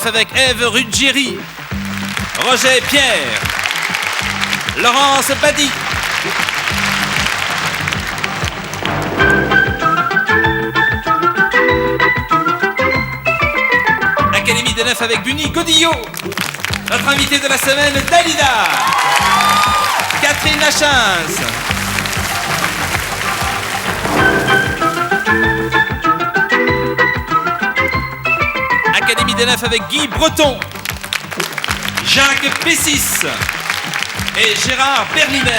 9 avec Ève Ruggieri, Roger Pierre, Laurence Badi. Académie des 9 avec Bunny Godillot. Notre invité de la semaine, Dalida. Catherine Lachance. Académie des 9 avec Guy Breton, Jacques Pessis et Gérard Berliner.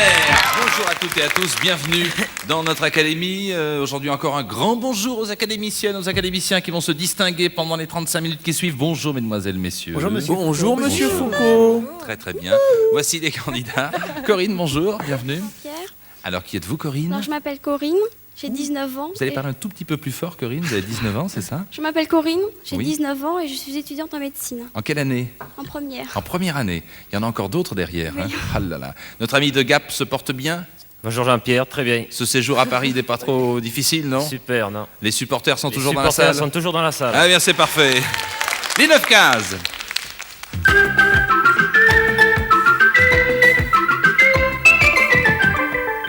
Bonjour à toutes et à tous, bienvenue dans notre académie. Aujourd'hui encore un grand bonjour aux académiciennes, aux académiciens qui vont se distinguer pendant les 35 minutes qui suivent. Bonjour mesdemoiselles, messieurs. Bonjour monsieur. Bonjour monsieur Foucault. Très très bien. Voici les candidats. Corinne, bonjour, bienvenue. Pierre. Alors qui êtes-vous Corinne? Alors, je m'appelle Corinne, j'ai 19 ans. Vous allez parler un tout petit peu plus fort Corinne, vous avez 19 ans, c'est ça? Je m'appelle Corinne, j'ai Oui. 19 ans et je suis étudiante en médecine, En quelle année? en première. En première année. Il y en a encore d'autres derrière. Oui. Hein. Ah là là. Notre ami de Gap se porte bien? Bonjour Jean-Pierre, très bien. Ce séjour à Paris n'est pas trop difficile, non? Super, non? Les supporters sont Les toujours dans la supporters salle? sont toujours dans la salle. Ah bien, c'est parfait. Les 9 cases.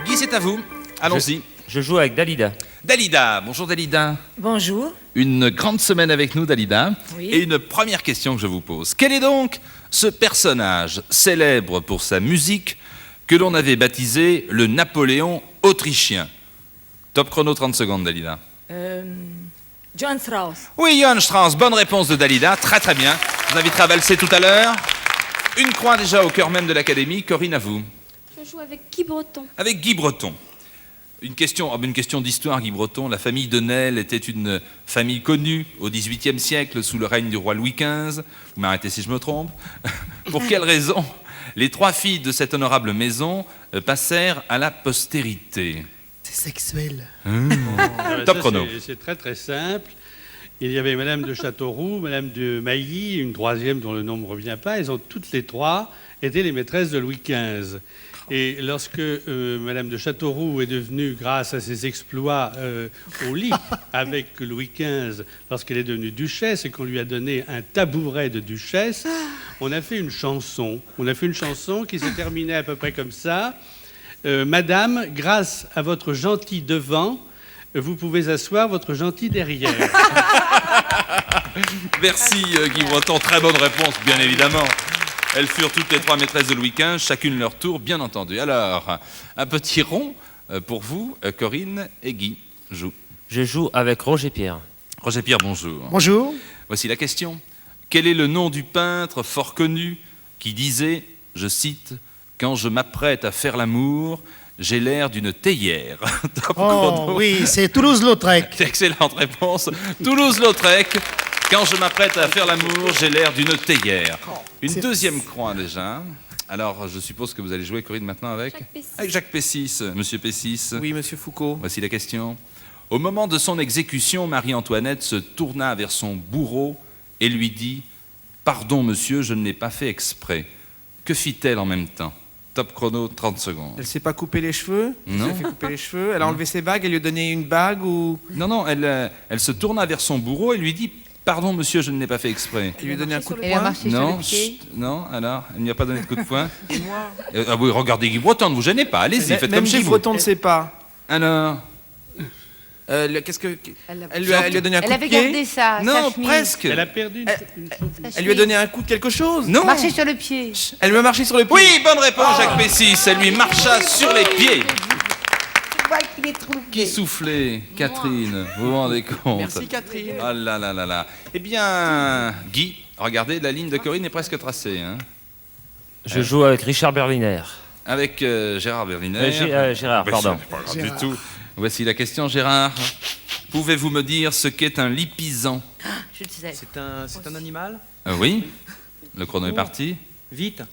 Guy, c'est à vous. Allons-y. Je joue avec Dalida. Dalida. Bonjour Dalida. Bonjour. Une grande semaine avec nous, Dalida. Oui. Et une première question que je vous pose. Quel est donc ce personnage célèbre pour sa musique que l'on avait baptisé le Napoléon autrichien? Top chrono, 30 secondes, Dalida. Johann Strauss. Oui, Johann Strauss, bonne réponse de Dalida, très très bien. Je vous inviterai à valser tout à l'heure. Une croix déjà au cœur même de l'académie. Corinne, à vous. Je joue avec Guy Breton. Avec Guy Breton. Une question d'histoire, Guy Breton. La famille de Nesle était une famille connue au XVIIIe siècle sous le règne du roi Louis XV. Vous m'arrêtez si je me trompe. Pour quelle raison les 3 filles de cette honorable maison passèrent à la postérité? C'est sexuel. Top chrono. C'est très très simple. Il y avait Madame de Châteauroux, Madame de Mailly, une troisième dont le nom ne me revient pas. Elles ont toutes les 3 été les maîtresses de Louis XV. Et lorsque Madame de Châteauroux est devenue, grâce à ses exploits au lit avec Louis XV, lorsqu'elle est devenue duchesse et qu'on lui a donné un tabouret de duchesse, on a fait une chanson. On a fait une chanson qui s'est terminée à peu près comme ça. Madame, grâce à votre gentil devant, vous pouvez asseoir votre gentil derrière. Merci Guy Breton, très bonne réponse, bien évidemment. Elles furent toutes les 3 maîtresses de Louis XV, chacune leur tour, bien entendu. Alors, un petit rond pour vous, Corinne et Guy. Joue. Je joue avec Roger Pierre. Roger Pierre, bonjour. Bonjour. Voici la question. Quel est le nom du peintre fort connu qui disait, je cite, « Quand je m'apprête à faire l'amour, j'ai l'air d'une théière ». Top Oh chrono. oui, c'est Toulouse-Lautrec. Excellente réponse. Toulouse-Lautrec. Quand je m'apprête à faire l'amour, j'ai l'air d'une théière. Une C'est- deuxième croix déjà. Alors, je suppose que vous allez jouer, Corinne, maintenant avec Jacques Pessis. Avec Jacques Pessis. Monsieur Pessis. Oui, monsieur Foucault. Voici la question. Au moment de son exécution, Marie-Antoinette se tourna vers son bourreau et lui dit « Pardon, monsieur, je ne l'ai pas fait exprès. » Que fit-elle en même temps? Top chrono, 30 secondes. Elle s'est pas coupé les cheveux? Non. Elle s'est fait couper les cheveux? Elle a enlevé ses bagues? Elle lui a donné une bague ou... Non, elle se tourna vers son bourreau et lui dit « Pardon, monsieur, je ne l'ai pas fait exprès. » Elle lui a donné un coup de Elle a poing? marché sur Non, le pied. chut, non, alors, elle n'y a pas donné de coup de poing. Et moi? Ah oui, regardez Guy Breton, ne vous gênez pas, allez-y, faites Même comme chez Guy vous. Breton ne sait pas. Alors, Qu'est-ce que... Elle Elle lui a donné un coup de avait pied? gardé sa non, chemise. presque. Elle a perdu une Elle lui a donné un coup de quelque chose? Non. Marché sur le pied. Elle lui a marché sur le pied? Oui, bonne réponse, Jacques Pessis. Elle lui marcha sur les pieds. Qui soufflait, Catherine? Vous vous rendez compte? Merci Catherine. Ah là là là là. Eh bien, Guy, regardez, la ligne de Corinne est presque tracée. Hein, Je joue avec Richard Berliner. avec Gérard Berliner. Gérard, Mais pardon. ce n'est pas grave du tout. Voici la question, Gérard. Pouvez-vous me dire ce qu'est un lipisan? Je le sais. C'est un animal? Oui. Le chrono est parti. Vite.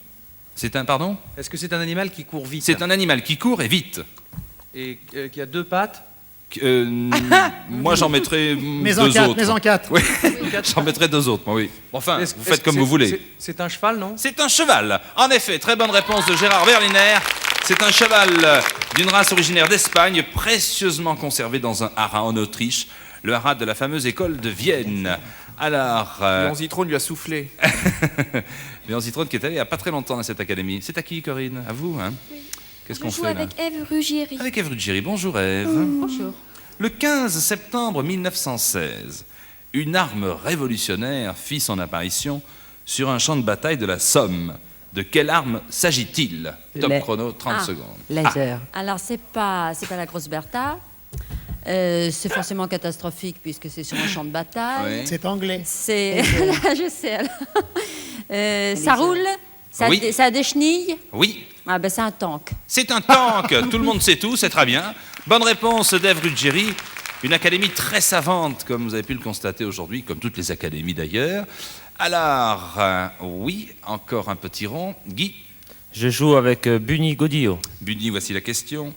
C'est un, pardon? Est-ce que c'est un animal qui court vite? C'est un animal qui court et vite. Et qui a 2 pattes? Moi, j'en mettrais Mais deux en 4, autres. mais en 4. Oui, j'en mettrais 2 autres, moi, oui. Enfin, Est-ce- vous est-ce faites que comme vous voulez. C'est un cheval, non? C'est un cheval. En effet, très bonne réponse de Gérard Berliner. C'est un cheval d'une race originaire d'Espagne, précieusement conservé dans un haras en Autriche, le haras de la fameuse école de Vienne. Alors, Léon Zitrone lui a soufflé. Léon Zitrone qui est allé il n'y a pas très longtemps dans cette académie. C'est à qui, Corinne? À vous, hein? Oui. Qu'est-ce Je qu'on joue fait là? avec Ève Ruggieri. Avec Ève Ruggieri. Bonjour Ève. Bonjour. Le 15 septembre 1916, une arme révolutionnaire fit son apparition sur un champ de bataille de la Somme. De quelle arme s'agit-il? Top chrono, 30 secondes. Laser. Alors, c'est pas la grosse Bertha. C'est forcément catastrophique puisque c'est sur un champ de bataille. Oui. C'est anglais. C'est. Je sais. Alors. Ça roule. Oui. Ça a des chenilles. Oui, Ah ben c'est un tank. c'est un tank. Tout le monde sait tout, c'est très bien. Bonne réponse d'Ève Ruggieri. Une académie très savante, comme vous avez pu le constater aujourd'hui, comme toutes les académies d'ailleurs. Alors, oui, encore un petit rond. Guy, Je joue avec Bunny Godillot. Bunny, voici la question.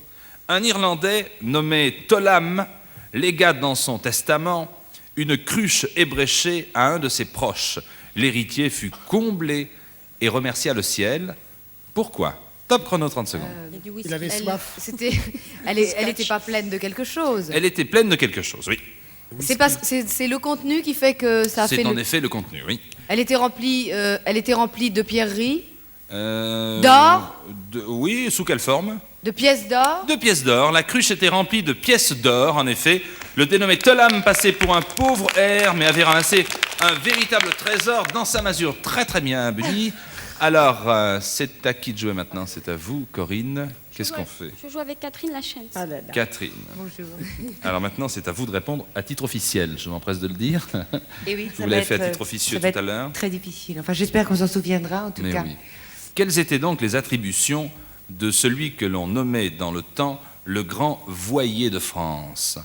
Un Irlandais nommé Tolam légua dans son testament une cruche ébréchée à un de ses proches. L'héritier fut comblé et remercia le ciel. Pourquoi? Top chrono, 30 secondes. Il avait soif. Elle n'était pas pleine de quelque chose. Elle était pleine de quelque chose, oui. C'est le contenu qui fait que ça a fait. C'est en effet le contenu, oui. Elle était remplie de pierreries, D'or D'or Oui, sous quelle forme? de pièces d'or. De pièces d'or. La cruche était remplie de pièces d'or, en effet. Le dénommé Tolam passait pour un pauvre air, mais avait ramassé un véritable trésor dans sa masure. Très très bien, Bunny. Alors, c'est à qui de jouer maintenant? C'est à vous, Corinne. Qu'est-ce qu'on fait? Je joue avec Catherine Lachance. Ah là là. Catherine. Bonjour. Alors maintenant, c'est à vous de répondre à titre officiel, je m'empresse de le dire. Et oui, Vous l'avez fait à titre officieux tout à l'heure. très difficile. Enfin, j'espère qu'on s'en souviendra, en tout Mais cas. oui. Quelles étaient donc les attributions de celui que l'on nommait dans le temps le grand voyer de France?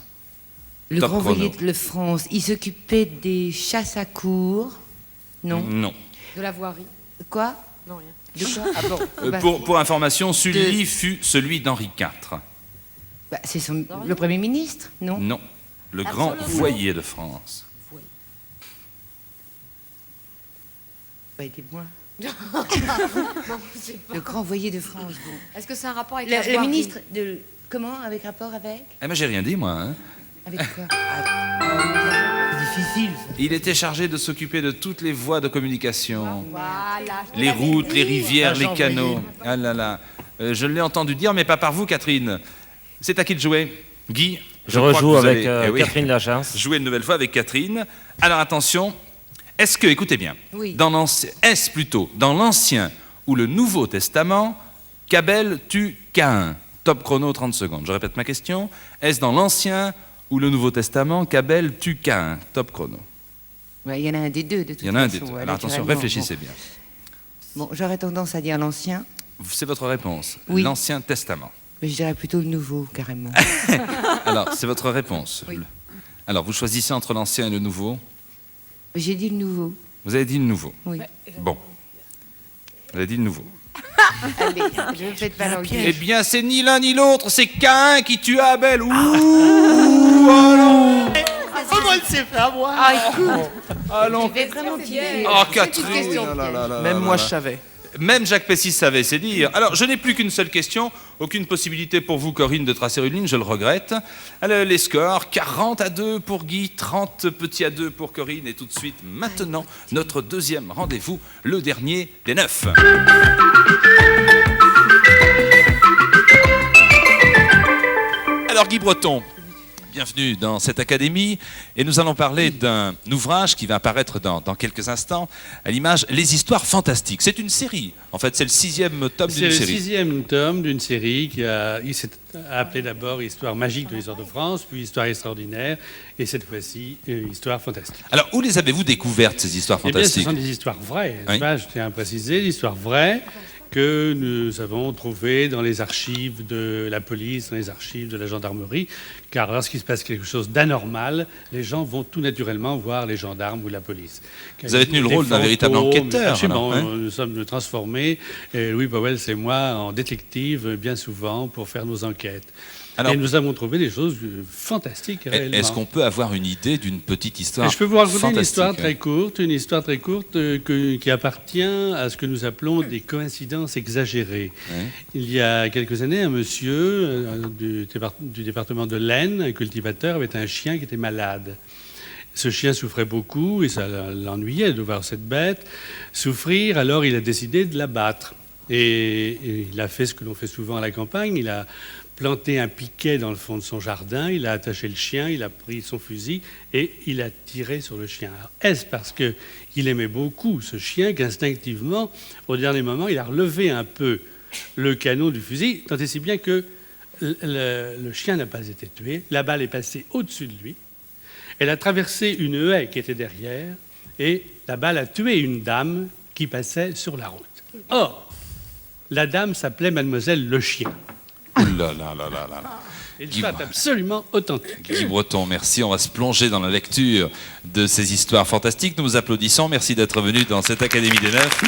Le Top grand chrono. voyer de France, il s'occupait des chasses à cour. Non. Non. De la voirie. Quoi? Non, rien. De quoi? Ah bon. Bah, Pour information, celui fut celui d'Henri IV. bah, c'est le Premier ministre, non? Non. Le grand voyer de France. Bah, aidez-moi. Le grand voyer de France. Bon. Est-ce que c'est un rapport avec la Le voirie? ministre de... Comment? Avec rapport avec? Eh ben, j'ai rien dit, moi. Hein. Avec quoi? C'est difficile, ça. Il était chargé de s'occuper de toutes les voies de communication. Voilà. je Les l'avais routes, dit. les rivières, les Agent canaux. Voyer. Ah là là. Je l'ai entendu dire, mais pas par vous, Catherine. C'est à qui de jouer? Guy? Je crois que rejoue vous avec allez- eh oui, Catherine Lachance. jouer une nouvelle fois avec Catherine. Alors attention, est-ce que, écoutez bien, Oui. est-ce plutôt dans l'Ancien ou le Nouveau Testament qu'Abel tue Caïn? Top chrono, 30 secondes. Je répète ma question. Est-ce dans l'Ancien ou le Nouveau Testament qu'Abel tue Caïn? Top chrono. Ouais, il y en a un des deux, de toute façon. Il y en a un des deux. ouais, Alors attention, naturellement. réfléchissez bien. Bon, j'aurais tendance à dire l'Ancien, C'est votre réponse. Oui. L'Ancien Testament. mais je dirais plutôt le Nouveau, carrément. Alors, c'est votre réponse. Oui. Alors, vous choisissez entre l'Ancien et le Nouveau. J'ai dit le Nouveau. Vous avez dit le Nouveau. Oui. Bon. Vous avez dit le Nouveau. Allez, je ne fais pas l'enquête. Eh bien, c'est ni l'un ni l'autre, c'est Caïn qui tue Abel. Ouh, oh non. Comment elle s'est fait avoir? Ah, écoute, Allons. je vais vraiment tirer. Oh, une Catherine. question là, là, là, Même là, moi, là. je savais. Même Jacques Pessis savait, c'est dire. Alors, je n'ai plus qu'une seule question. Aucune possibilité pour vous, Corinne, de tracer une ligne, je le regrette. Alors, les scores, 40-2 pour Guy, 30 petits à 2 pour Corinne. Et tout de suite, maintenant, notre deuxième rendez-vous, le dernier des 9. Alors, Guy Breton, bienvenue dans cette académie. Et nous allons parler d'un ouvrage qui va apparaître dans quelques instants, à l'image Les Histoires Fantastiques. C'est une série. En fait, c'est le 6e tome C'est d'une le série. 6e tome d'une série il s'est appelé d'abord Histoire magique de l'histoire de France, puis Histoire extraordinaire, et cette fois-ci Histoire fantastique. Alors, où les avez-vous découvertes, ces histoires Eh bien, ce fantastiques? sont des histoires vraies. Oui. Je tiens à préciser, des histoires vraies que nous avons trouvées dans les archives de la police, dans les archives de la gendarmerie, car lorsqu'il se passe quelque chose d'anormal, les gens vont tout naturellement voir les gendarmes ou la police. Vous avez tenu le Des rôle d'un véritable fantômes, enquêteur, absolument, alors, hein. nous sommes transformés, Louis Powell et moi, en détectives, bien souvent, pour faire nos enquêtes. Alors, et nous avons trouvé des choses fantastiques, réellement. est-ce qu'on peut avoir une idée d'une petite histoire Et je peux vous raconter une histoire fantastique, très courte, qui appartient à ce que nous appelons des coïncidences exagérées. Oui. Il y a quelques années, un monsieur du département de l'Aisne, un cultivateur, avait un chien qui était malade. Ce chien souffrait beaucoup et ça l'ennuyait de voir cette bête souffrir, alors il a décidé de la battre. Et il a fait ce que l'on fait souvent à la campagne, il a planté un piquet dans le fond de son jardin, il a attaché le chien, il a pris son fusil et il a tiré sur le chien. Alors, est-ce parce qu'il aimait beaucoup ce chien qu'instinctivement, au dernier moment, il a relevé un peu le canon du fusil, tant et si bien que le chien n'a pas été tué, la balle est passée au-dessus de lui, elle a traversé une haie qui était derrière et la balle a tué une dame qui passait sur la route. Or, la dame s'appelait Mademoiselle Le Chien. Ouh là là là là là. Et l'histoire est absolument authentique. Guy Breton, merci. On va se plonger dans la lecture de ces histoires fantastiques. Nous vous applaudissons. Merci d'être venu dans cette Académie des Neufs.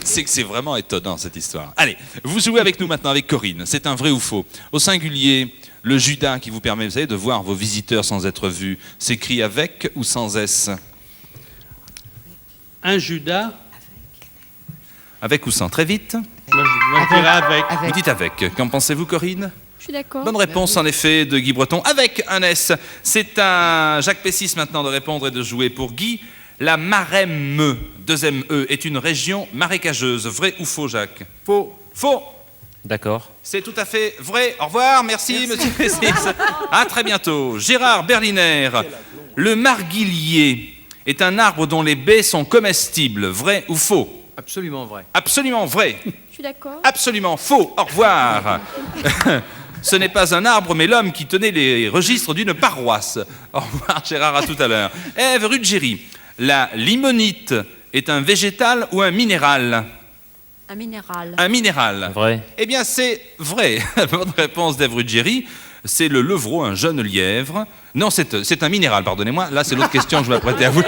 C'est que c'est vraiment étonnant cette histoire. Allez, vous jouez avec nous maintenant avec Corinne. C'est un vrai ou faux. Au singulier, le Judas qui vous permet, vous savez, de voir vos visiteurs sans être vus, s'écrit avec ou sans S? Un Judas. Avec ou sans? Très vite. Moi, je dirais avec. Vous dites avec. Qu'en pensez-vous, Corinne? Je suis d'accord. Bonne réponse, en effet, de Guy Breton, avec un S. C'est à Jacques Pessis maintenant de répondre et de jouer pour Guy. La Maremme, deuxième E, est une région marécageuse. Vrai ou faux, Jacques? Faux. Faux. D'accord. C'est tout à fait vrai. Au revoir, merci. Monsieur Pessis. À très bientôt. Gérard Berliner. Le marguilier est un arbre dont les baies sont comestibles. Vrai ou faux? Absolument vrai. Absolument vrai. Je suis d'accord. Absolument faux. Au revoir. Ce n'est pas un arbre, mais l'homme qui tenait les registres d'une paroisse. Au revoir, Gérard, à tout à l'heure. Ève Ruggieri. La limonite est un végétal ou un minéral? Un minéral. Un minéral. Vrai. Eh bien, c'est vrai. Bonne réponse d'Ève Ruggieri. C'est le levreau, un jeune lièvre. Non, c'est un minéral, pardonnez-moi. Là, c'est l'autre question que je m'apprêtais à vous.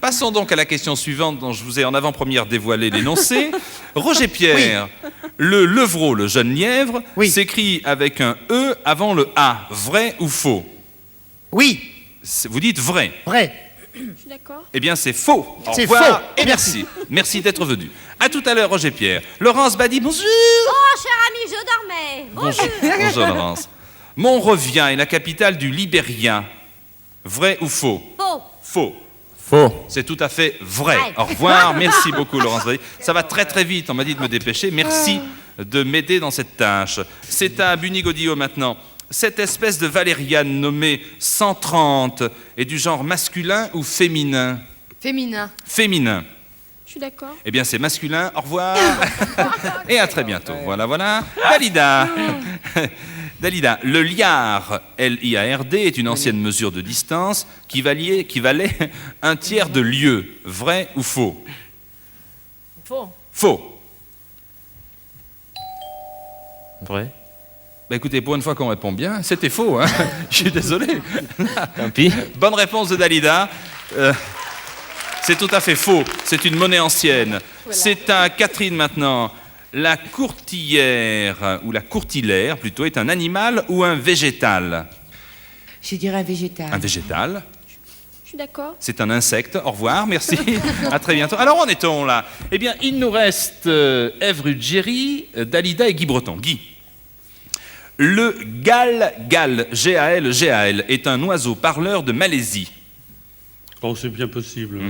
Passons donc à la question suivante dont je vous ai en avant-première dévoilé l'énoncé. Roger Pierre, le levreau, le jeune lièvre, s'écrit avec un E avant le A. Vrai ou faux? Oui. Vous dites vrai. Vrai. Je suis d'accord. Eh bien, c'est faux. Au C'est revoir faux. et merci. Merci d'être venu. À tout à l'heure, Roger Pierre. Laurence Badi, bonjour. Oh, cher ami, je dormais. Bonjour. Bonjour, Laurence. Monrovien est la capitale du Libéria. Vrai ou faux? Faux. Faux. Faux. C'est tout à fait vrai. Ouais. Au revoir. Merci beaucoup, Laurence Badi. Ça va très très vite. On m'a dit de me dépêcher. Merci de m'aider dans cette tâche. C'est à Bunigodillo maintenant. Cette espèce de valériane nommée 130 est du genre masculin ou féminin? Féminin. Féminin. Je suis d'accord. Eh bien, c'est masculin. Au revoir. Et à très bientôt. Voilà, voilà. Dalida. Dalida. Le liard, L-I-A-R-D, est une ancienne mesure de distance qui valait un tiers de lieue. Vrai ou faux? Faux. Faux. Vrai. Bah écoutez, pour une fois qu'on répond bien, c'était faux. Hein. Je suis désolé. Tant pis. Bonne réponse de Dalida. C'est tout à fait faux. C'est une monnaie ancienne. Voilà. C'est à Catherine maintenant. La courtilière, ou la courtillaire plutôt, est un animal ou un végétal? Je dirais un végétal. Un végétal. Je suis d'accord. C'est un insecte. Au revoir, merci. À très bientôt. Alors, où en est-on là? Eh bien, il nous reste Ève Ruggieri, Dalida et Guy Breton. Guy. Le gal-gal, G-A-L-G-A-L, est un oiseau parleur de Malaisie. Oh, c'est bien possible.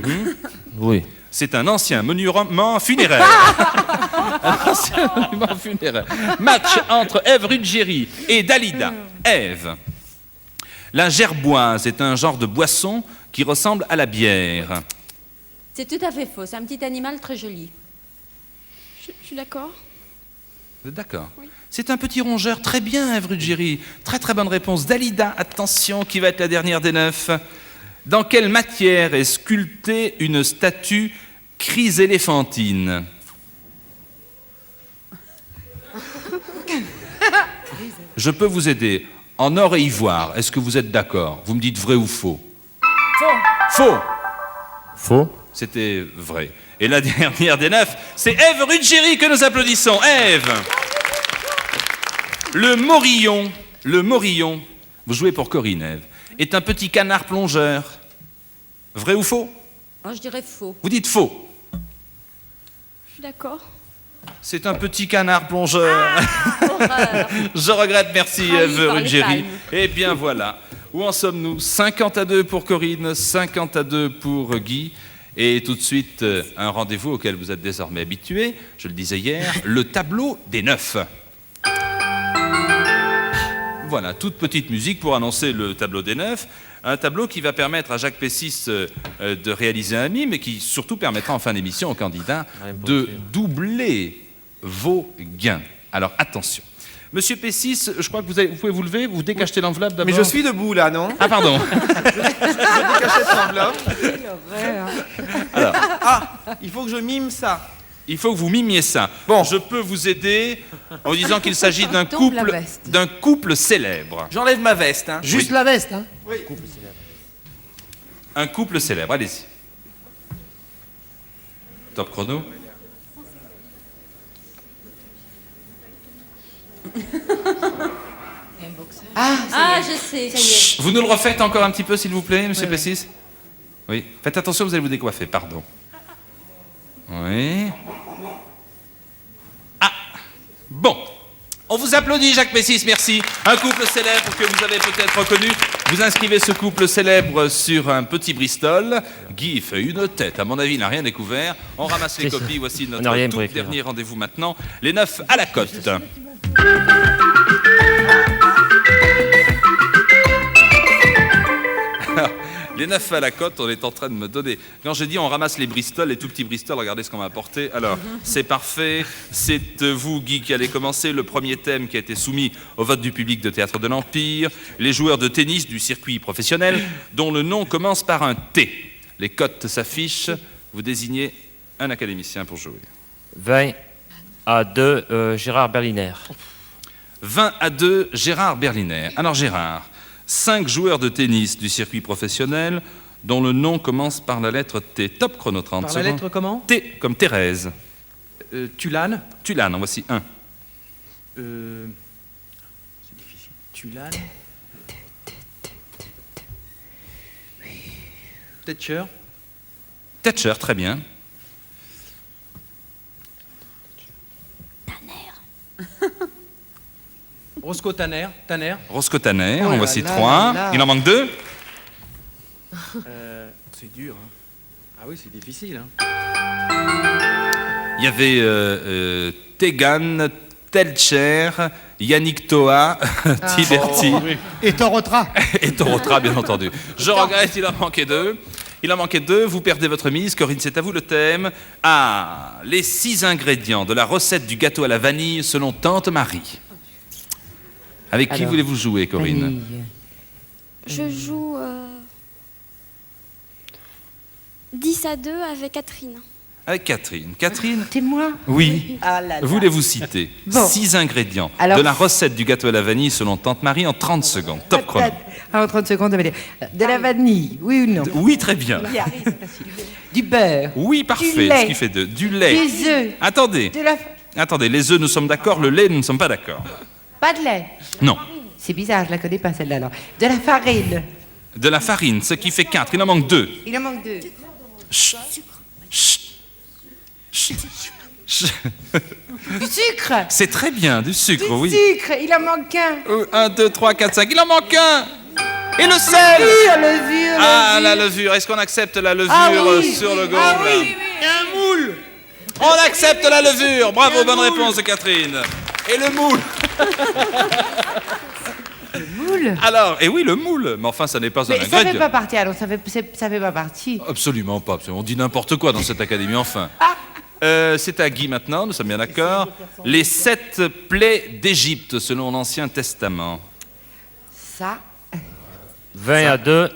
Oui. C'est un ancien monument funéraire. Un ancien monument funéraire. Match entre Ève Ruggieri et Dalida. Ève. La gerboise est un genre de boisson qui ressemble à la bière. C'est tout à fait faux. C'est un petit animal très joli. Je suis d'accord. D'accord. Oui. C'est un petit rongeur. Très bien, Ève Ruggieri. Très très bonne réponse. Dalida, attention, qui va être la dernière des 9. Dans quelle matière est sculptée une statue chryséléphantine? Je peux vous aider. En or et ivoire. Est-ce que vous êtes d'accord? Vous me dites vrai ou faux? Faux. Faux. Faux. C'était vrai. Et la dernière des 9, c'est Ève Ruggieri que nous applaudissons. Ève. Le morillon, vous jouez pour Corinne, Ève, est un petit canard plongeur. Vrai ou faux? Oh, je dirais faux. Vous dites faux. Je suis d'accord. c'est un petit canard plongeur. Je regrette, merci Trahi Eve par les Ruggieri. palmes. Eh bien voilà, où en sommes-nous? 50-2 pour Corinne, 50-2 pour Guy. Et tout de suite, un rendez-vous auquel vous êtes désormais habitués, je le disais hier, le tableau des 9. Voilà, toute petite musique pour annoncer le tableau des 9. Un tableau qui va permettre à Jacques Pessis de réaliser un mime et qui surtout permettra en fin d'émission aux candidats de doubler vos gains. Alors attention. Monsieur Pessis, je crois que vous pouvez vous lever, vous décachetez l'enveloppe d'abord. Mais je suis debout là, non? Ah pardon. Cachette l'enveloppe. Alors, Il faut que je mime ça. il faut que vous mimiez ça. Bon, je peux vous aider en disant qu'il s'agit Tombe la veste. d'un couple célèbre. J'enlève ma veste. Hein. Juste la veste, hein. Un couple célèbre, allez-y. Top chrono. Ah, je sais, ça y est. Chut, vous nous le refaites encore un petit peu, s'il vous plaît, monsieur Pessis? Oui. Faites attention, vous allez vous décoiffer, pardon. Oui. Ah, bon. On vous applaudit, Jacques Pessis, merci. Un couple célèbre que vous avez peut-être reconnu. Vous inscrivez ce couple célèbre sur un petit Bristol. Guy fait une tête, à mon avis, il n'a rien découvert. On ramasse les C'est ça. copies, voici On n'a rien notre pour tout écrire. dernier rendez-vous maintenant. Les 9 à la cote. Les 9 à la cote, on est en train de me donner. Quand j'ai dit on ramasse les Bristol, les tout petits Bristol, regardez ce qu'on m'a apporté. Alors, c'est parfait. C'est vous, Guy, qui allez commencer. Le premier thème qui a été soumis au vote du public de Théâtre de l'Empire. Les joueurs de tennis du circuit professionnel, dont le nom commence par un T. Les cotes s'affichent. Vous désignez un académicien pour jouer. 20-2, Gérard Berliner. 20-2, Gérard Berliner. Alors, Gérard, 5 joueurs de tennis du circuit professionnel dont le nom commence par la lettre T. Top chrono 30 Par secondes. la lettre comment? T comme Thérèse. Tulane. Tulane, en voici un. C'est difficile. Tulane. Thatcher. Thatcher, très bien. Roscoe Tanner. Tanner. Roscoe Tanner, Oh en là voici là 3. là là. Il en manque 2. C'est dur. Hein. Ah oui, c'est difficile. Hein. Il y avait Tegan, Telcher, Yannick Toa, Tiberti Et Torotra. et Torotra, bien entendu. Je regrette, il en manquait 2. Il en manquait 2, vous perdez votre mise. Corinne, c'est à vous le thème. Ah, les 6 ingrédients de la recette du gâteau à la vanille selon Tante Marie. Avec qui Alors, voulez-vous jouer, Corinne? Vanille. Je joue 10-2 avec Catherine. Avec Catherine. Catherine? C'est moi? Oui. Ah là là. Voulez-vous citer Bon. 6 ingrédients Alors- de la recette du gâteau à la vanille selon Tante Marie en 30 secondes? Top chrono. Ah, en 30 secondes, on va dire. De la vanille, oui ou non? Oui, très bien. Du beurre. Oui, parfait. lait. Ce qui fait 2. Du lait. Des œufs. Attendez. De la... Attendez, les œufs, nous sommes d'accord. Le lait, nous ne sommes pas d'accord. Pas de lait. Non. C'est bizarre, je la connais pas celle-là. Alors. De la farine. De la farine, ce qui fait 4. Il en manque 2. Il en manque 2. Chut. Chut. Chut. Chut. Du sucre. C'est très bien, du sucre, Du oui. sucre. Il en manque un. 1, 2, 3, 4, 5. Il en manque un. Et le sel. Levure. Ah, la levure. Est-ce qu'on accepte la levure Ah oui, sur le oui. gong Ah là oui, Un moule. On accepte la levure. Bravo, bonne réponse de Catherine. Et le moule. Moule. Alors, et oui, le moule. Mais enfin, ça n'est pas un Mais ça fait ingrédient. pas partie. Alors, ça fait pas partie. Absolument pas. On dit n'importe quoi dans cette académie, enfin. C'est à Guy maintenant, nous sommes bien d'accord. Les 7 plaies d'Égypte selon l'Ancien Testament. Ça. 20-2,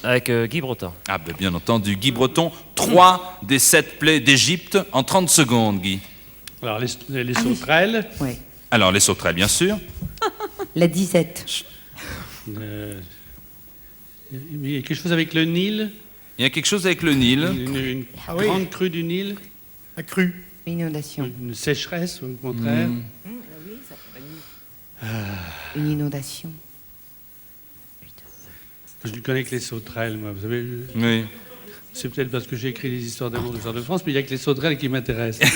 avec Guy Breton. Ah ben bien entendu, Guy Breton, 3 des 7 plaies d'Égypte en 30 secondes, Guy. Alors, les oui. sauterelles. Oui. Alors, les sauterelles, bien sûr. La disette. Il y a quelque chose avec le Nil. Il y a quelque chose avec le Nil. Une Ah oui. grande crue du Nil. La crue. Inondation. Une sécheresse, au contraire. Une inondation. Je ne connais que les sauterelles, moi. Vous savez, Oui. C'est peut-être parce que j'ai écrit les histoires d'amour de l'histoire de France, mais il n'y a que les sauterelles qui m'intéressent.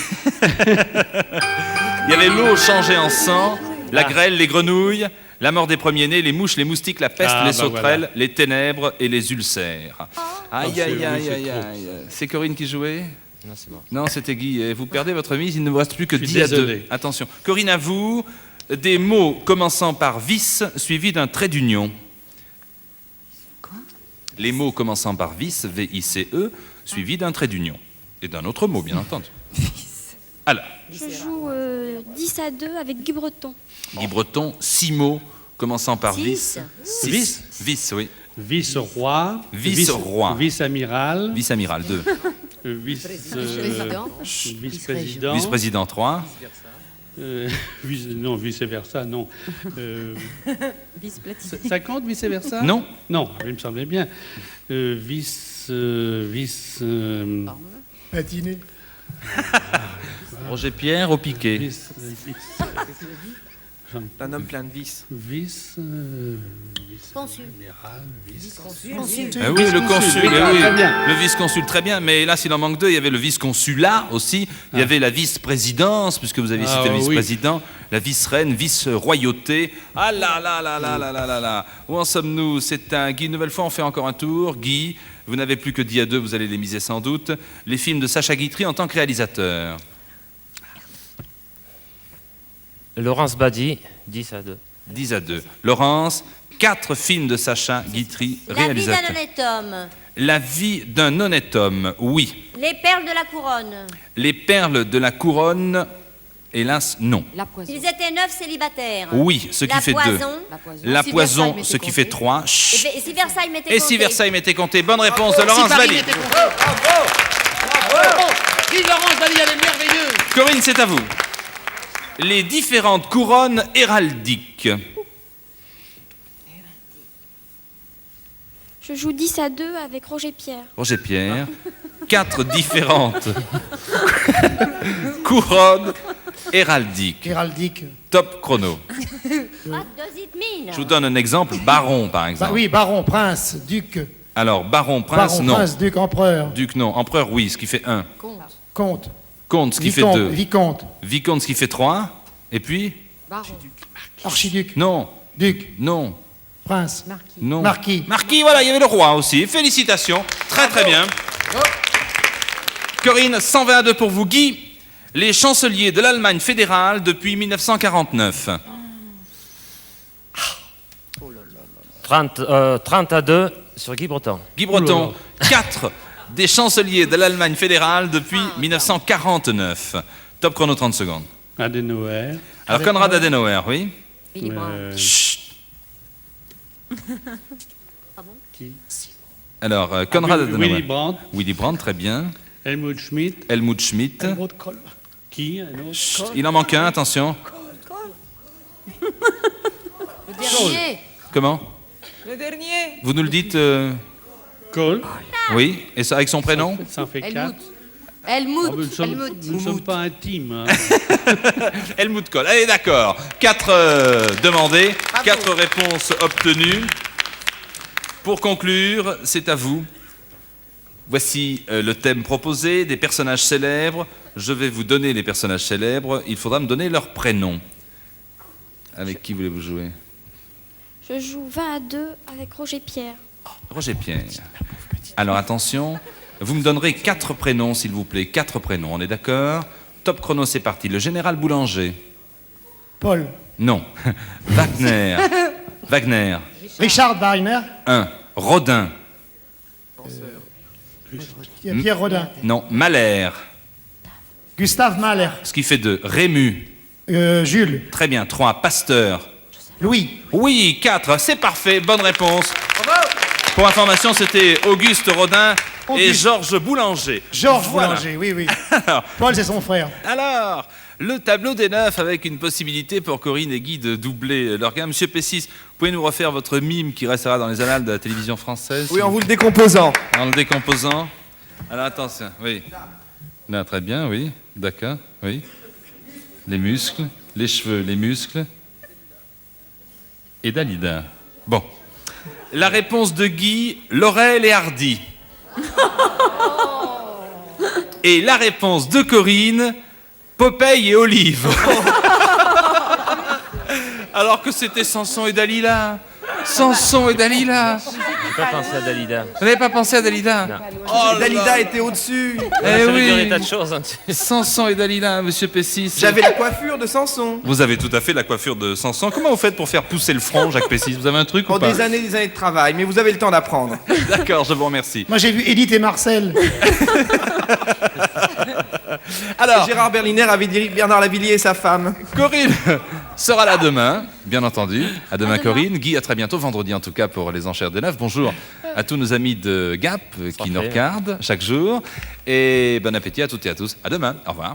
Il y avait l'eau changée en sang, la grêle, les grenouilles, la mort des premiers-nés, les mouches, les moustiques, la peste, Ah, les bah sauterelles, voilà. les ténèbres et les ulcères. Aïe, c'est- aïe, oui, aïe, c'est aïe, trop. aïe. C'est Corinne qui jouait? Non, c'est moi. Non, c'était Guy. Et vous perdez votre mise, il ne vous reste plus que Je suis 10 à 2. désolé. Attention. Corinne, à vous, des mots commençant par vis suivis d'un trait d'union. Quoi? Les mots commençant par vis, V-I-C-E, suivis d'un trait d'union. Et d'un autre mot, bien entendu. Alors, Je joue 10 à 2 avec Guy Breton. Guy Breton, 6 mots commençant par vis. Six. Vis. Vis, oui. Vice-roi. Vice-roi. Vice-amiral. Vice-amiral, 2. Vice-président. Vice-président. Vice-président, 3. Non, vice-versa, non. Vice-platine. Ça compte, vice-versa? Non. Non, il me semblait bien. Vice... Patiné. Roger Pierre au piquet. vice... Un homme plein de vis. Vice-amiral, vice... Ah oui, le consul, oui, eh oui. très bien. Le vice-consul, très bien, mais là, s'il en manque 2, il y avait le vice-consulat aussi, il y avait la vice-présidence, puisque vous aviez cité le oui. vice-président, la vice-reine, vice-royauté. Ah là là là là là là là là. Où en sommes-nous? C'est un Guy, une nouvelle fois, on fait encore un tour. Guy, vous n'avez plus que 10 à 2, vous allez les miser sans doute. Les films de Sacha Guitry en tant que réalisateur. Laurence Badi, 10 à 2. 10 à 2. Laurence, 4 films de Sacha Guitry, réalisateur. honnête homme. La vie d'un honnête homme, oui. Les perles de la couronne. Les perles de la couronne, hélas, non. La poison. Ils étaient 9 célibataires. Oui, ce qui fait 2. La poison. La Si poison, Versailles ce m'était qui fait compté. 3. Et si Versailles m'était Et si Versailles m'était compté? Bonne réponse de Laurence Bali. Dis Laurence Bali, elle est merveilleuse. Corinne, c'est à vous. Les différentes couronnes héraldiques. Je joue 10 à 2 avec Roger Pierre. Roger Pierre, 4 différentes couronnes héraldiques. Héraldique. Top chrono. Je vous donne un exemple. Baron, par Bah exemple. oui, baron, prince, duc. Alors, baron, prince, Baron, non. prince, duc, empereur. Duc, non. Empereur, oui, ce qui fait 1. Comte. Comte, ce qui fait Vicomte. 2. Vicomte. Vicomte, ce qui fait 3. Et puis? Baron. Archiduc. Non. Duc. Non. Prince. Non. Marquis. Marquis, voilà, il y avait le roi aussi. Félicitations. Très, très bien. Corinne, 120 à 2 pour vous. Guy, les chanceliers de l'Allemagne fédérale depuis 1949. 30 à 2 sur Guy Breton. Guy Breton, 4 des chanceliers de l'Allemagne fédérale depuis 1949. Top chrono, 30 secondes. Adenauer. Alors, Konrad Adenauer, oui. Willy Brandt. Chut. Qui? Alors, Konrad Adenauer. Willy Brandt. Willy Brandt, très bien. Helmut Schmidt. Helmut Schmidt. Helmut Kohl. Qui? Un autre? Chut, il en manque un, attention. Le dernier. Comment? Le dernier. Vous nous le dites Kohl. Oui, et ça avec son prénom? Ça en fait 4. Helmut. Helmut. Nous ne sommes pas intimes. Hein. Helmut Kohl. Allez, d'accord. 4 demandés, 4 réponses obtenues. Pour conclure, c'est à vous. Voici le thème proposé, des personnages célèbres. Je vais vous donner les personnages célèbres. Il faudra me donner leur prénom. Avec qui voulez-vous jouer? Je joue 20 à 2 avec Roger Pierre. Roger Pierre. Alors attention, vous me donnerez 4 prénoms, s'il vous plaît. 4 prénoms, on est d'accord? Top chrono, c'est parti. Le général Boulanger. Paul. Non. Wagner. Wagner. Richard Wagner. 1. Rodin. Pierre Rodin. Non. Mahler. Gustave Mahler. Ce qui fait 2. Rému. Jules. Très bien. 3. Pasteur. Louis. Oui, 4. C'est parfait. Bonne réponse. Pour information, c'était Auguste Rodin et Georges Boulanger. Georges Voilà. Boulanger, oui, oui. Alors, Paul, c'est son frère. Alors, le tableau des 9 avec une possibilité pour Corinne et Guy de doubler leur gain. Monsieur Pessis, pouvez nous refaire votre mime qui restera dans les annales de la télévision française? Oui, en vous le décomposant. En le décomposant. Alors attention, oui. Là, très bien, oui. D'accord, oui. Les muscles, les cheveux, les muscles. Et Dalida. Bon. La réponse de Guy, Laurel et Hardy. Et la réponse de Corinne, Popeye et Olive. Alors que c'était Samson et Dalila. Samson et Dalila. J'ai pas pensé à Dalida. Vous n'avez pas pensé à Dalila? Non. Oh Dalida était au-dessus. Eh Ça veut dire oui. des tas de choses. Hein. Samson et Dalila, monsieur Pessis. J'avais la coiffure de Samson. Vous avez tout à fait la coiffure de Samson. Comment vous faites pour faire pousser le front, Jacques Pessis? Vous avez un truc ou En pas? des années de travail, mais vous avez le temps d'apprendre. D'accord, je vous remercie. Moi, j'ai vu Edith et Marcel. Alors, Gérard Berliner avait dit Bernard Lavillier et sa femme. Corinne sera là demain, bien entendu. À demain, Corinne. Guy, à très bientôt, vendredi en tout cas, pour les enchères de neuf. Bonjour à tous nos amis de Gap qui nous regardent chaque jour. Et bon appétit à toutes et à tous. À demain. Au revoir.